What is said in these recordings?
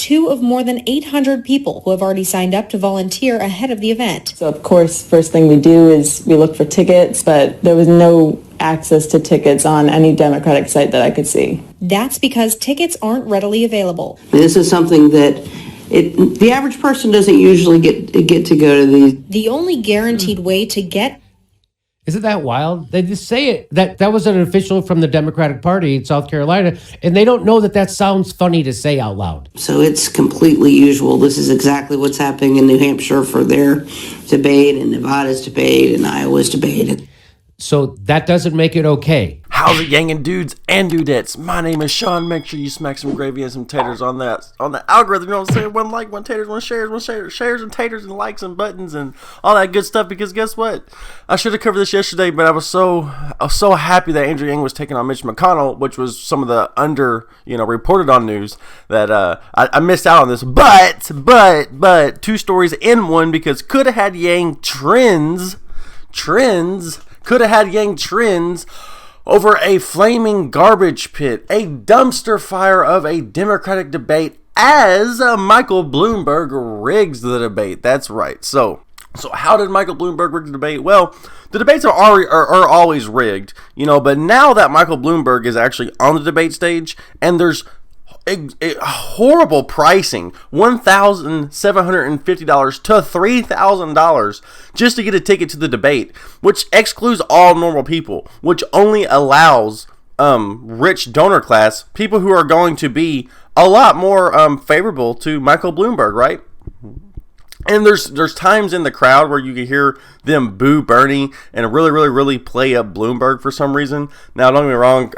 2 of more than 800 people who have already signed up to volunteer ahead of the event. So, of course, first thing we do is we look for tickets, but there was no access to tickets on any Democratic site that I could see. That's because tickets aren't readily available. This is something that the average person doesn't usually get to go to these. The only guaranteed way to get... Isn't that wild? They just say it. That was an official from the Democratic Party in South Carolina, and they don't know that sounds funny to say out loud. So it's completely usual. This is exactly what's happening in New Hampshire for their debate, and Nevada's debate, and Iowa's debate. So that doesn't make it okay. How's it, yangin' dudes and dudettes? My name is Sean. Make sure you smack some gravy and some taters on the algorithm. You know what I'm saying? One like, one taters, one shares and taters and likes and buttons and all that good stuff. Because guess what? I should have covered this yesterday, but I was so happy that Andrew Yang was taking on Mitch McConnell, which was some of the reported on news that I missed out on this. But 2 stories in one, because could have had Yang trends over a flaming garbage pit, a dumpster fire of a Democratic debate, as Michael Bloomberg rigs the debate. That's right. So how did Michael Bloomberg rig the debate? Well, the debates are always rigged, but now that Michael Bloomberg is actually on the debate stage, and there's a horrible pricing, $1,750 to $3,000 just to get a ticket to the debate, which excludes all normal people, which only allows rich donor class people who are going to be a lot more favorable to Michael Bloomberg, right? And there's times in the crowd where you can hear them boo Bernie and really play up Bloomberg for some reason. Now, don't get me wrong,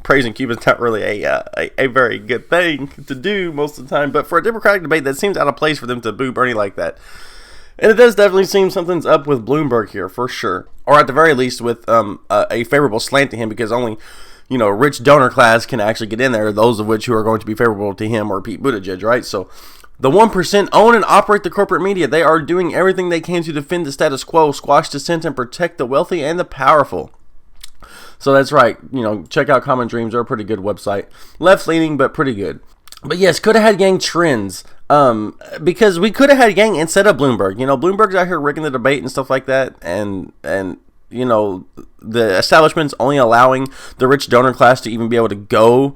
praising Cuba's not really a very good thing to do most of the time. But for a Democratic debate, that seems out of place for them to boo Bernie like that. And it does definitely seem something's up with Bloomberg here, for sure. Or at the very least with a favorable slant to him, because only rich donor class can actually get in there, those of which who are going to be favorable to him or Pete Buttigieg, right? So the 1% own and operate the corporate media. They are doing everything they can to defend the status quo, squash dissent, and protect the wealthy and the powerful. So that's right. Check out Common Dreams. They're a pretty good website. Left-leaning, but pretty good. But yes, could have had Yang trends. Because we could have had Yang instead of Bloomberg. Bloomberg's out here rigging the debate and stuff like that. And the establishment's only allowing the rich donor class to even be able to go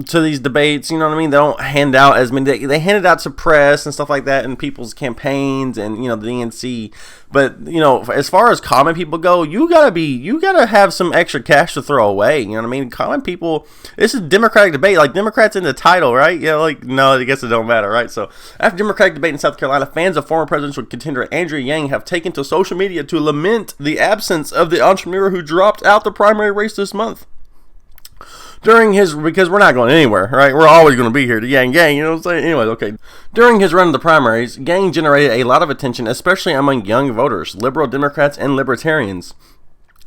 to these debates, you know what I mean? They don't hand out as many. They hand it out to press and stuff like that, and people's campaigns, and the DNC. But as far as common people go, you gotta have some extra cash to throw away. You know what I mean? Common people. This is a Democratic debate. Like, Democrats in the title, right? No, I guess it don't matter, right? So after Democratic debate in South Carolina, fans of former presidential contender Andrew Yang have taken to social media to lament the absence of the entrepreneur who dropped out the primary race this month. Because we're not going anywhere, right? We're always going to be here, the Yang Gang, you know what I'm saying? Anyways, okay. During his run of the primaries, Yang generated a lot of attention, especially among young voters, liberal Democrats, and libertarians,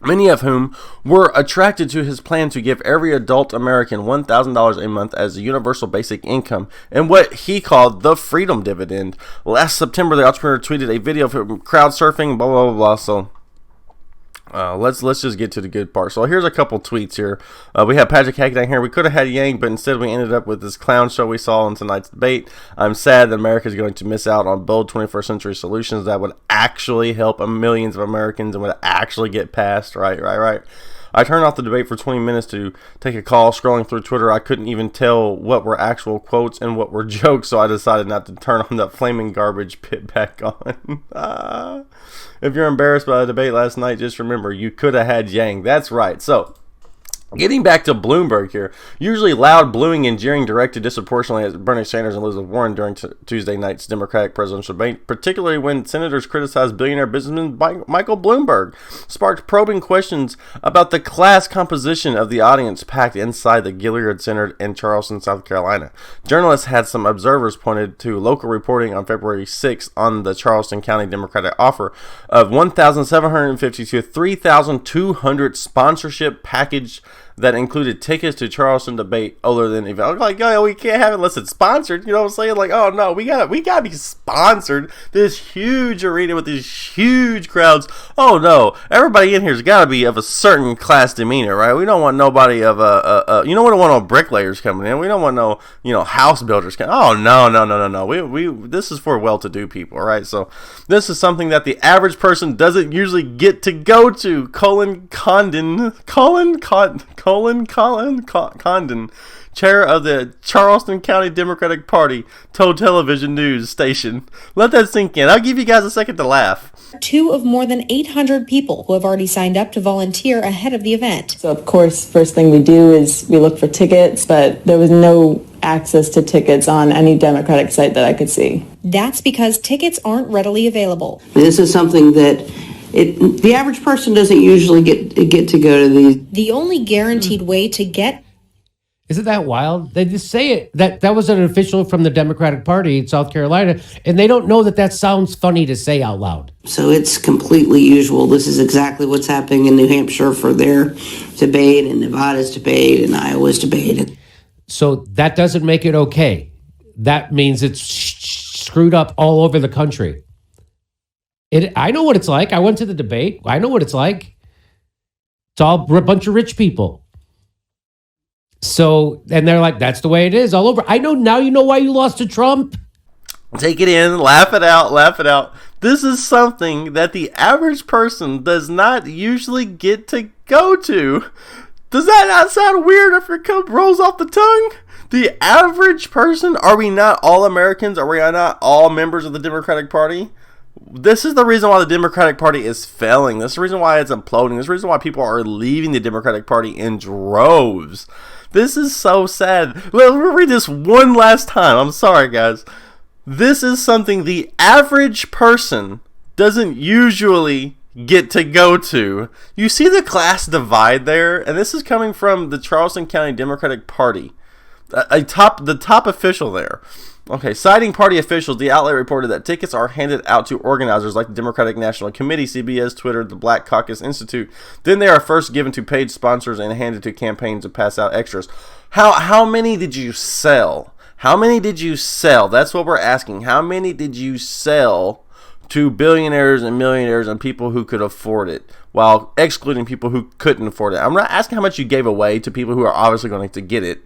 many of whom were attracted to his plan to give every adult American $1,000 a month as a universal basic income, and what he called the freedom dividend. Last September, the entrepreneur tweeted a video of him crowd surfing, blah, blah, blah, blah, so... let's just get to the good part. So here's a couple tweets here. We have Patrick Hackett down here. We could have had Yang, but instead we ended up with this clown show we saw in tonight's debate. I'm sad that America is going to miss out on bold 21st century solutions that would actually help millions of Americans and would actually get passed. Right. I turned off the debate for 20 minutes to take a call. Scrolling through Twitter, I couldn't even tell what were actual quotes and what were jokes, so I decided not to turn on that flaming garbage pit back on. If you're embarrassed by the debate last night, just remember, you could have had Yang. That's right. So, getting back to Bloomberg here, usually loud booing and jeering directed disproportionately at Bernie Sanders and Elizabeth Warren during Tuesday night's Democratic presidential debate, particularly when senators criticized billionaire businessman Michael Bloomberg, sparked probing questions about the class composition of the audience packed inside the Gilliard Center in Charleston, South Carolina. Journalists had some observers pointed to local reporting on February 6th on the Charleston County Democratic offer of $1,750 to $3,200 sponsorship package that included tickets to Charleston debate other than event. I'm like, oh, we can't have it unless it's sponsored. You know what I'm saying? Like, oh no, we gotta be sponsored. This huge arena with these huge crowds. Oh no, everybody in here's gotta be of a certain class demeanor, right? We don't want nobody of we don't want no bricklayers coming in. We don't want no, house builders coming. Oh no. We this is for well-to-do people, right? So this is something that the average person doesn't usually get to go to. Colin Condon, chair of the Charleston County Democratic Party, told television news station. Let that sink in. I'll give you guys a second to laugh. Two of more than 800 people who have already signed up to volunteer ahead of the event. So of course, first thing we do is we look for tickets, but there was no access to tickets on any Democratic site that I could see. That's because tickets aren't readily available. This is something that the average person doesn't usually get to go to these. The only guaranteed way to get... Isn't that wild? They just say it. That was an official from the Democratic Party in South Carolina, and they don't know that sounds funny to say out loud. So it's completely usual. This is exactly what's happening in New Hampshire for their debate, and Nevada's debate, and Iowa's debate. So that doesn't make it okay. That means it's screwed up all over the country. I know what it's like. I went to the debate. I know what it's like. It's all a bunch of rich people. So, and they're like, that's the way it is all over. I know now. You know why you lost to Trump? Take it in, laugh it out. This is something that the average person does not usually get to go to. Does that not sound weird if it rolls off the tongue? The average person, are we not all Americans? Are we not all members of the Democratic Party? This is the reason why the Democratic Party is failing. This is the reason why it's imploding. This is the reason why people are leaving the Democratic Party in droves. This is so sad. Let me read this one last time. I'm sorry, guys. This is something the average person doesn't usually get to go to. You see the class divide there? And this is coming from the Charleston County Democratic Party. The top official there. Okay, citing party officials, the outlet reported that tickets are handed out to organizers like the Democratic National Committee, CBS, Twitter, the Black Caucus Institute. Then they are first given to paid sponsors and handed to campaigns to pass out extras. How many did you sell? How many did you sell? That's what we're asking. How many did you sell to billionaires and millionaires and people who could afford it, while excluding people who couldn't afford it? I'm not asking how much you gave away to people who are obviously going to get it.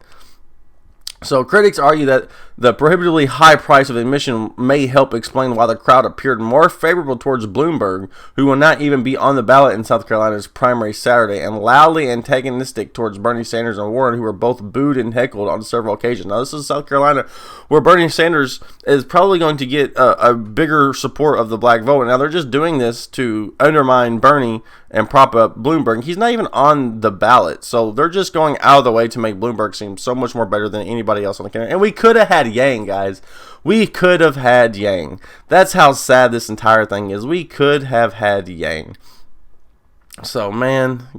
So critics argue that the prohibitively high price of admission may help explain why the crowd appeared more favorable towards Bloomberg, who will not even be on the ballot in South Carolina's primary Saturday, and loudly antagonistic towards Bernie Sanders and Warren, who were both booed and heckled on several occasions. Now, this is South Carolina, where Bernie Sanders is probably going to get a bigger support of the black vote. Now, they're just doing this to undermine Bernie and prop up Bloomberg. He's not even on the ballot, so they're just going out of the way to make Bloomberg seem so much more better than anybody else on the candidate. And we could have had Yang, guys. We could have had Yang. That's how sad this entire thing is. We could have had Yang. So, man,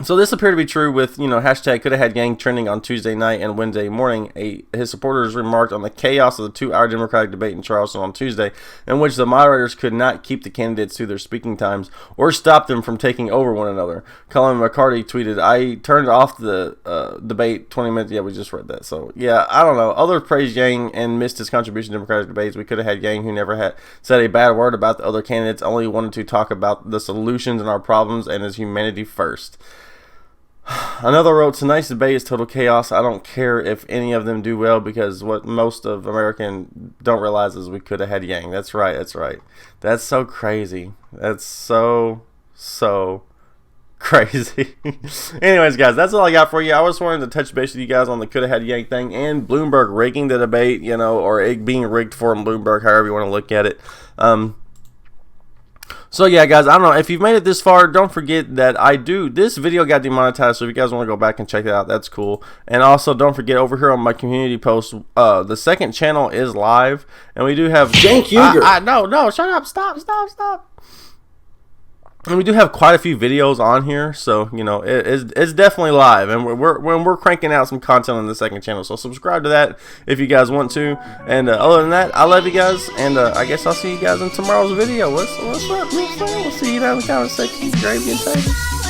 so this appeared to be true with, hashtag could have had Yang trending on Tuesday night and Wednesday morning. His supporters remarked on the chaos of the 2-hour Democratic debate in Charleston on Tuesday, in which the moderators could not keep the candidates to their speaking times or stop them from taking over one another. Colin McCarty tweeted, I turned off the debate 20 minutes. Yeah, we just read that. So, yeah, I don't know. Others praised Yang and missed his contribution to Democratic debates. We could have had Yang, who never had said a bad word about the other candidates, only wanted to talk about the solutions and our problems and his humanity first. Another wrote, tonight's debate is total chaos. I don't care if any of them do well, because what most of Americans don't realize is we could have had Yang. That's right. That's so crazy. That's so crazy. Anyways, guys, that's all I got for you. I was wanting to touch base with you guys on the could have had Yang thing and Bloomberg rigging the debate, or it being rigged for Bloomberg, however you want to look at it. So yeah, guys, I don't know if you've made it this far. Don't forget that this video got demonetized, so if you guys want to go back and check it out, that's cool. And also, don't forget, over here on my community post, the second channel is live, and we do have Jank Uger. No, shut up, stop. And we do have quite a few videos on here, so it's definitely live, and we're cranking out some content on the second channel. So subscribe to that if you guys want to. And other than that, I love you guys, and I guess I'll see you guys in tomorrow's video. What's up? We'll see you down in the comment section. Gravy and Tigers.